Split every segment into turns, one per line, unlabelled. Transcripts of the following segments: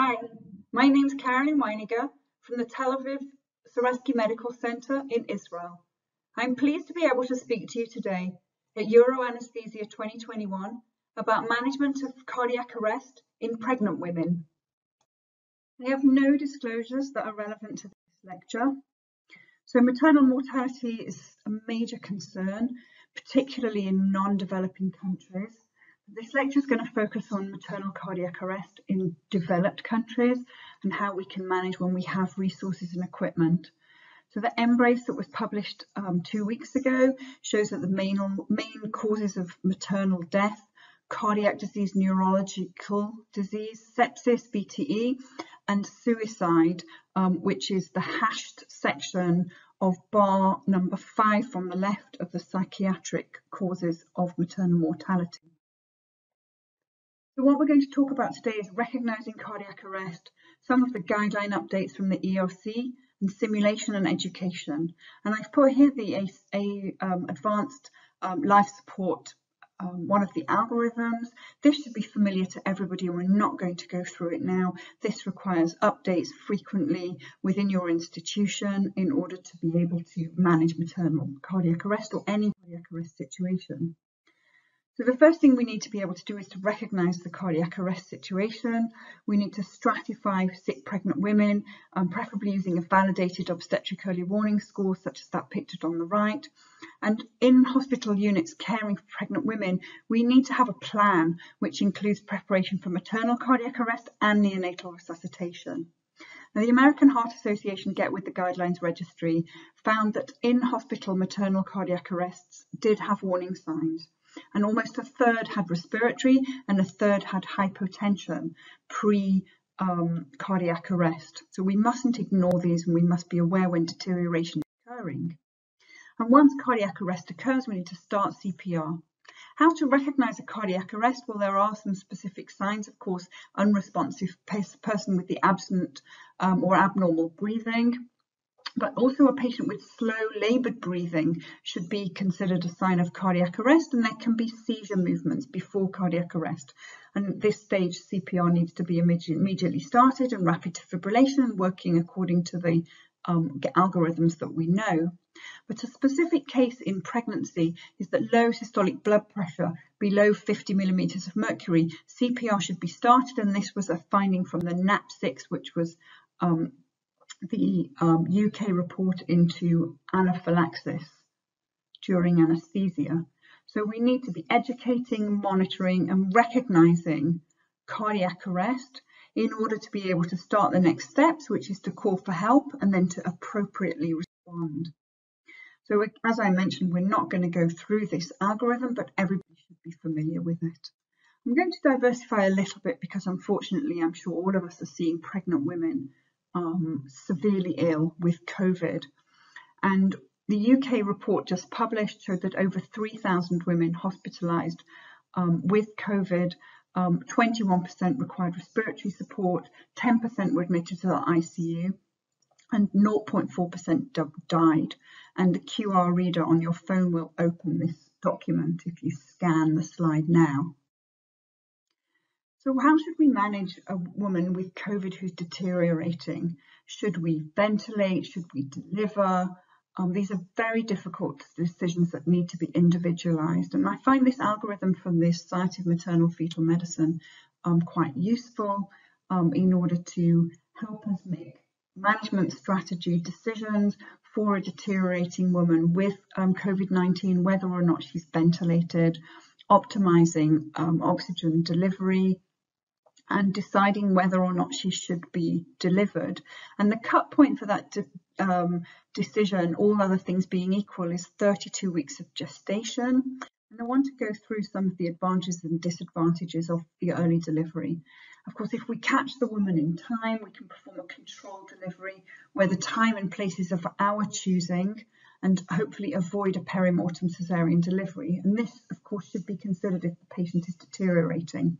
Hi, my name's Karen Weiniger from the Tel Aviv Soreski Medical Center in Israel. I'm pleased to be able to speak to you today at Euro Anesthesia 2021 about management of cardiac arrest in pregnant women. I have no disclosures that are relevant to this lecture. So maternal mortality is a major concern, particularly in non-developing countries. This lecture is going to focus on maternal cardiac arrest in developed countries and how we can manage when we have resources and equipment. So the EMBRACE that was published 2 weeks ago shows that the main causes of maternal death: cardiac disease, neurological disease, sepsis, VTE, and suicide, which is the hashed section of bar number 5 from the left of the psychiatric causes of maternal mortality. So what we're going to talk about today is recognising cardiac arrest, some of the guideline updates from the ERC, and simulation and education. And I've put here the advanced life support, one of the algorithms. This should be familiar to everybody, and we're not going to go through it now. This requires updates frequently within your institution in order to be able to manage maternal cardiac arrest or any cardiac arrest situation. So the first thing we need to be able to do is to recognise the cardiac arrest situation. We need to stratify sick pregnant women, preferably using a validated obstetric early warning score, such as that pictured on the right. And in hospital units caring for pregnant women, we need to have a plan which includes preparation for maternal cardiac arrest and neonatal resuscitation. Now, the American Heart Association Get With The Guidelines Registry found that in-hospital maternal cardiac arrests did have warning signs, and almost a third had respiratory and a third had hypotension pre-cardiac arrest. So we mustn't ignore these, and we must be aware when deterioration is occurring. And once cardiac arrest occurs, we need to start CPR. How to recognise a cardiac arrest? Well, there are some specific signs, of course. Unresponsive person with the absent or abnormal breathing, but also a patient with slow laboured breathing should be considered a sign of cardiac arrest, and there can be seizure movements before cardiac arrest. And at this stage, CPR needs to be immediately started, and rapid defibrillation working according to the algorithms that we know. But a specific case in pregnancy is that low systolic blood pressure below 50 millimeters of mercury, CPR should be started, and this was a finding from the NAP6, which was the UK report into anaphylaxis during anaesthesia. So we need to be educating, monitoring, and recognising cardiac arrest in order to be able to start the next steps, which is to call for help and then to appropriately respond. So as I mentioned, we're not going to go through this algorithm, but everybody should be familiar with it. I'm going to diversify a little bit because unfortunately, I'm sure all of us are seeing pregnant women severely ill with COVID. And the UK report just published showed that over 3,000 women hospitalised with COVID, 21% required respiratory support, 10% were admitted to the ICU, and 0.4% died. And the QR reader on your phone will open this document if you scan the slide now. So how should we manage a woman with COVID who's deteriorating? Should we ventilate? Should we deliver? These are very difficult decisions that need to be individualised. And I find this algorithm from the Society of Maternal Fetal Medicine quite useful in order to help us make management strategy decisions for a deteriorating woman with COVID-19, whether or not she's ventilated, optimising oxygen delivery, and deciding whether or not she should be delivered. And the cut point for that decision, all other things being equal, is 32 weeks of gestation. And I want to go through some of the advantages and disadvantages of the early delivery. Of course, if we catch the woman in time, we can perform a controlled delivery where the time and place is of our choosing, and hopefully avoid a perimortem caesarean delivery. And this, of course, should be considered if the patient is deteriorating.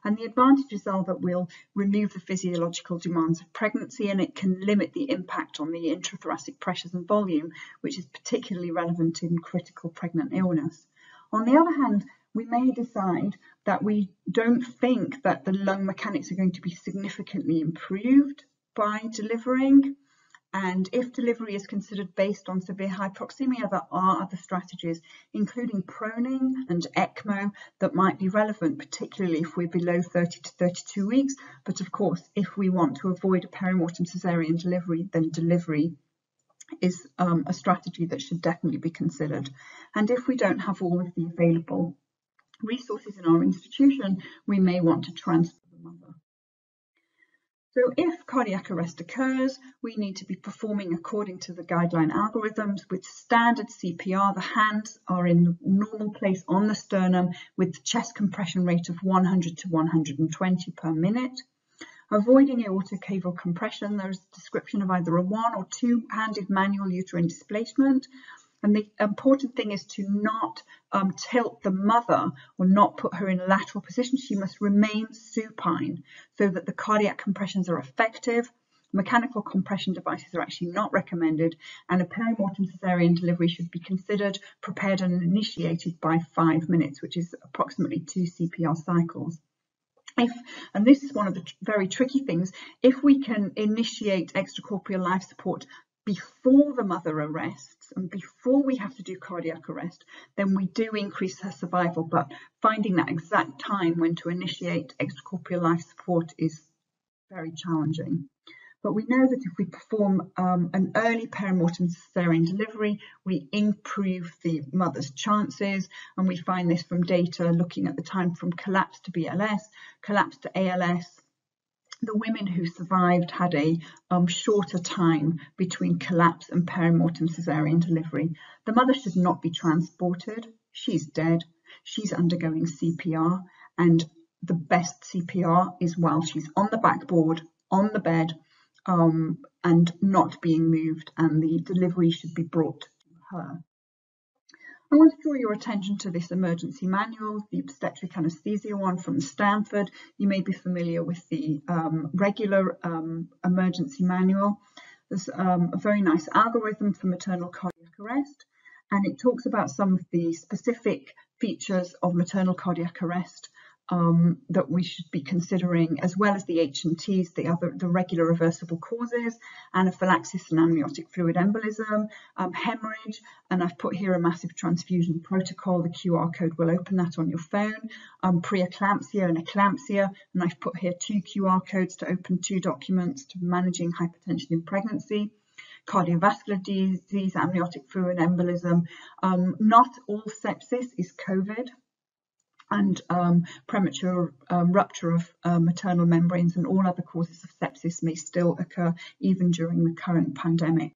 And the advantages are that we'll remove the physiological demands of pregnancy, and it can limit the impact on the intrathoracic pressures and volume, which is particularly relevant in critical pregnant illness. On the other hand, we may decide that we don't think that the lung mechanics are going to be significantly improved by delivering. And if delivery is considered based on severe hypoxemia, there are other strategies, including proning and ECMO, that might be relevant, particularly if we're below 30 to 32 weeks. But of course, if we want to avoid a perimortem cesarean delivery, then delivery is a strategy that should definitely be considered. And if we don't have all of the available resources in our institution, we may want to transfer the mother. So if cardiac arrest occurs, we need to be performing according to the guideline algorithms with standard CPR. The hands are in the normal place on the sternum with the chest compression rate of 100 to 120 per minute. Avoiding aortocaval compression, there is a description of either a 1- or 2-handed manual uterine displacement. And the important thing is to not tilt the mother or not put her in a lateral position. She must remain supine so that the cardiac compressions are effective. Mechanical compression devices are actually not recommended, and a perimortem cesarean delivery should be considered, prepared and initiated by 5 minutes, which is approximately 2 CPR cycles. And this is one of the very tricky things, if we can initiate extracorporeal life support before the mother arrests and before we have to do cardiac arrest, then we do increase her survival. But finding that exact time when to initiate extracorporeal life support is very challenging. But we know that if we perform an early perimortem cesarean delivery, we improve the mother's chances. And we find this from data looking at the time from collapse to BLS, collapse to ALS. The women who survived had a shorter time between collapse and perimortem cesarean delivery. The mother should not be transported. She's dead. She's undergoing CPR. And the best CPR is while she's on the backboard, on the bed, and not being moved, and the delivery should be brought to her. I want to draw your attention to this emergency manual, the obstetric anesthesia one from Stanford. You may be familiar with the regular emergency manual. There's a very nice algorithm for maternal cardiac arrest, and it talks about some of the specific features of maternal cardiac arrest that we should be considering, as well as the H&Ts, the regular reversible causes, anaphylaxis and amniotic fluid embolism, hemorrhage, and I've put here a massive transfusion protocol. The QR code will open that on your phone, preeclampsia and eclampsia, and I've put here 2 QR codes to open 2 documents to managing hypertension in pregnancy. Cardiovascular disease, amniotic fluid embolism. Not all sepsis is COVID, and premature rupture of maternal membranes and all other causes of sepsis may still occur even during the current pandemic.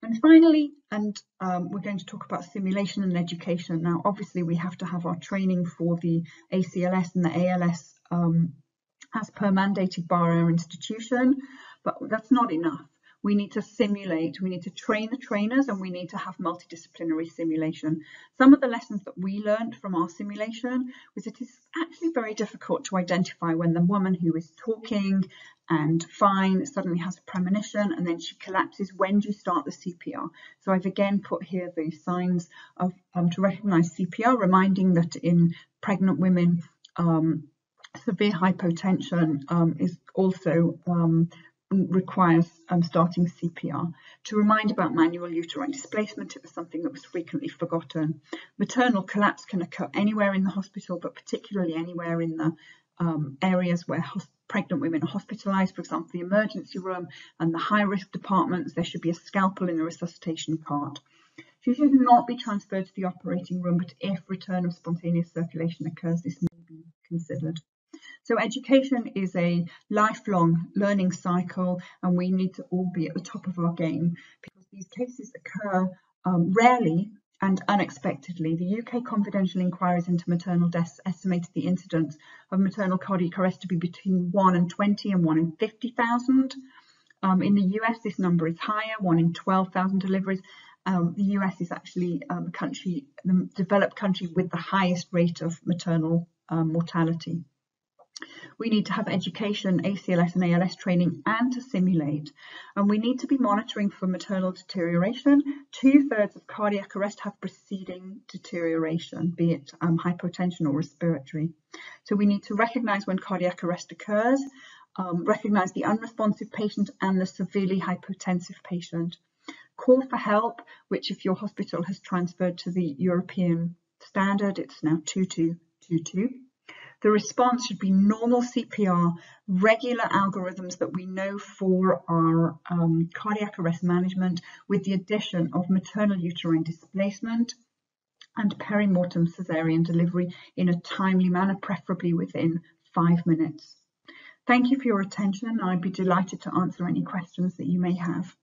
And finally, we're going to talk about simulation and education. Now, obviously, we have to have our training for the ACLS and the ALS as per mandated by our institution, but that's not enough. We need to simulate, we need to train the trainers, and we need to have multidisciplinary simulation. Some of the lessons that we learned from our simulation was it is actually very difficult to identify when the woman who is talking and fine suddenly has a premonition and then she collapses. When do you start the CPR? So I've again put here the signs of to recognise CPR, reminding that in pregnant women, severe hypotension is also requires starting CPR. To remind about manual uterine displacement, it was something that was frequently forgotten. Maternal collapse can occur anywhere in the hospital, but particularly anywhere in the areas where pregnant women are hospitalised, for example, the emergency room and the high-risk departments. There should be a scalpel in the resuscitation cart. She should not be transferred to the operating room, but if return of spontaneous circulation occurs, this may be considered. So education is a lifelong learning cycle, and we need to all be at the top of our game because these cases occur rarely and unexpectedly. The UK confidential inquiries into maternal deaths estimated the incidence of maternal cardiac arrest to be between 1 in 20 and 1 in 50,000. In the US, this number is higher, 1 in 12,000 deliveries. The US is actually the developed country with the highest rate of maternal mortality. We need to have education, ACLS and ALS training, and to simulate. And we need to be monitoring for maternal deterioration. 2/3 of cardiac arrest have preceding deterioration, be it hypotension or respiratory. So we need to recognise when cardiac arrest occurs, recognise the unresponsive patient and the severely hypotensive patient. Call for help, which if your hospital has transferred to the European standard, it's now 2222. The response should be normal CPR, regular algorithms that we know for our cardiac arrest management, with the addition of maternal uterine displacement and perimortem cesarean delivery in a timely manner, preferably within 5 minutes. Thank you for your attention. I'd be delighted to answer any questions that you may have.